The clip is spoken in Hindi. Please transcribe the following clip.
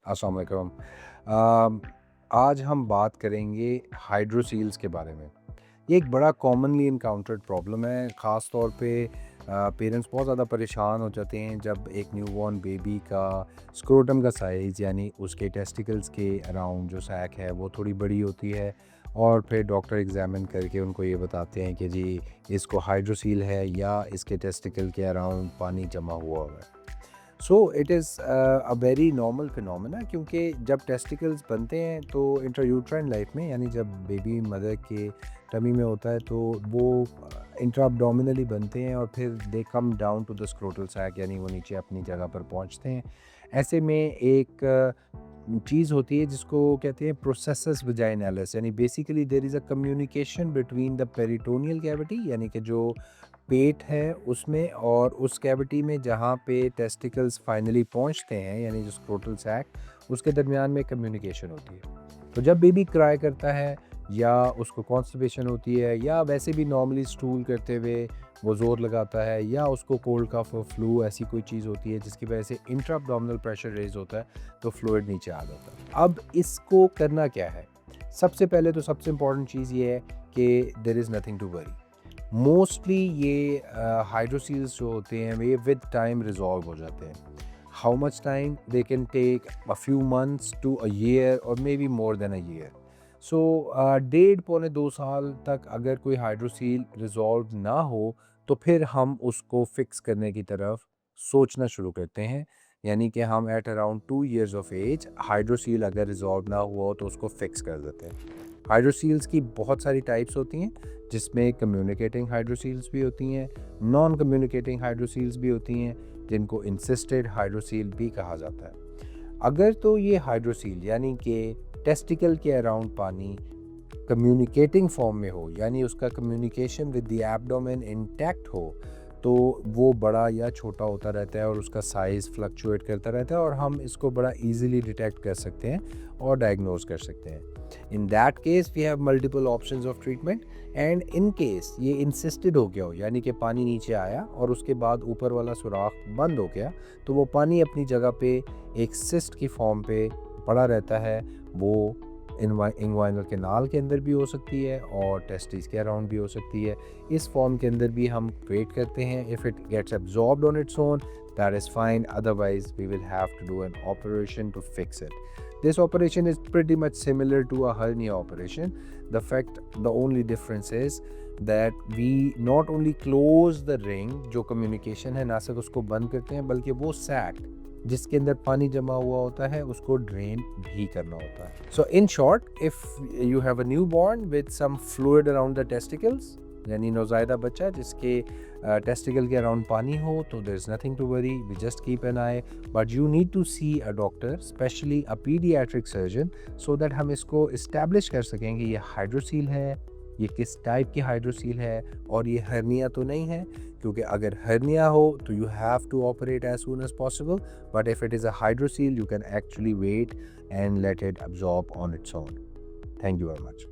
अस्सलाम वालेकुम। अम, आज हम बात करेंगे हाइड्रोसील्स के बारे में। ये एक बड़ा कॉमनली इनकाउंटर्ड प्रॉब्लम है, ख़ास तौर पे पेरेंट्स बहुत ज़्यादा परेशान हो जाते हैं जब एक न्यूबॉर्न बेबी का स्क्रोटम का साइज़ यानी उसके टेस्टिकल्स के अराउंड जो सैक है वो थोड़ी बड़ी होती है और फिर डॉक्टर एग्ज़ामिन करके उनको ये बताते हैं कि जी इसको हाइड्रोसील है या इसके टेस्टिकल के अराउंड पानी जमा हुआ हुआ है। So it is a very normal phenomena क्योंकि जब टेस्टिकल्स बनते हैं तो इंट्रायूट्राइन लाइफ में यानी जब बेबी मदर के टमी में होता है तो वो इंट्रा अब्डोमिनली बनते हैं और फिर they come down to the scrotal sac यानी वो नीचे अपनी जगह पर पहुंचते हैं। ऐसे में एक चीज़ होती है जिसको कहते हैं प्रोसेसस वजाइनैलिस यानी basically there is a communication between the peritoneal cavity यानी कि जो पेट है उसमें और उस कैविटी में जहाँ पे टेस्टिकल्स फाइनली पहुँचते हैं यानी जो स्क्रोटल सैक उसके दरमियान में कम्युनिकेशन होती है। तो जब बेबी क्राई करता है या उसको कॉन्स्टिपेशन होती है या वैसे भी नॉर्मली स्टूल करते हुए वो ज़ोर लगाता है या उसको कोल्ड कफ और फ्लू ऐसी कोई चीज़ होती है जिसकी वजह से इंट्रा अब्डोमिनल प्रेशर रेज होता है तो फ्लूइड नीचे आ जाता है। अब इसको करना क्या है? सबसे पहले तो सबसे इम्पॉर्टेंट चीज़ ये है कि there is nothing to worry. Mostly ये हाइड्रोसील्स जो होते हैं वे विद टाइम रिजॉल्व हो जाते हैं। How much time? They can take a few months to a year और may be more than a year. So 1.5 पौने 2 साल तक अगर कोई हाइड्रोसील रिजॉल्व ना हो तो फिर हम उसको फिक्स करने की तरफ सोचना शुरू करते हैं। यानी कि हम at around 2 years of age hydrocele अगर रिजॉल्व ना हुआ हो तो उसको फिक्स कर देते हैं। हाइड्रोसील्स की बहुत सारी टाइप्स होती हैं जिसमें कम्युनिकेटिंग हाइड्रोसील्स भी होती हैं, नॉन कम्युनिकेटिंग हाइड्रोसील्स भी होती हैं जिनको इंसिस्टेड हाइड्रोसील भी कहा जाता है। अगर तो ये हाइड्रोसील यानी कि टेस्टिकल के अराउंड पानी कम्युनिकेटिंग फॉर्म में हो यानी उसका communication with the abdomen intact हो तो वो बड़ा या छोटा होता रहता है और उसका साइज़ फ्लक्चुएट करता रहता है और हम इसको बड़ा इजीली डिटेक्ट कर सकते हैं और डायग्नोज कर सकते हैं। In that case we have multiple options of treatment and in case ये इंसिस्टेड हो गया हो यानी कि पानी नीचे आया और उसके बाद ऊपर वाला सुराख बंद हो गया तो वो पानी अपनी जगह पे एक सिस्ट की फॉर्म पे पड़ा रहता है। वो इंग्वाइनल कैनाल के अंदर भी हो सकती है और टेस्टिस के अराउंड भी हो सकती है। इस फॉर्म के अंदर भी हम वेट करते हैं। If it gets absorbed on its own that is fine, otherwise we will have to do an operation to fix it. This operation is pretty much similar to a hernia operation. The only difference is that we not only close the ring जो communication है ना सिर्फ उसको बंद करते हैं बल्कि वो sac जिसके अंदर पानी जमा हुआ होता है उसको ड्रेन भी करना होता है। So in short, if you have a newborn with some fluid around the testicles यानी नौज़ायदा बच्चा जिसके टेस्टिकल के अराउंड पानी हो तो there is nothing to worry, we just keep an eye, but you need to see a doctor specially a paediatric surgeon so that हम इसको इस्टेब्लिश कर सकें कि ये हाइड्रोसील है, ये किस टाइप की हाइड्रोसील है और ये हर्निया तो नहीं है। क्योंकि अगर हर्निया हो तो you have to operate as soon as possible, but if it is a hydrocele you can actually wait and let it absorb on its own. Thank you very much.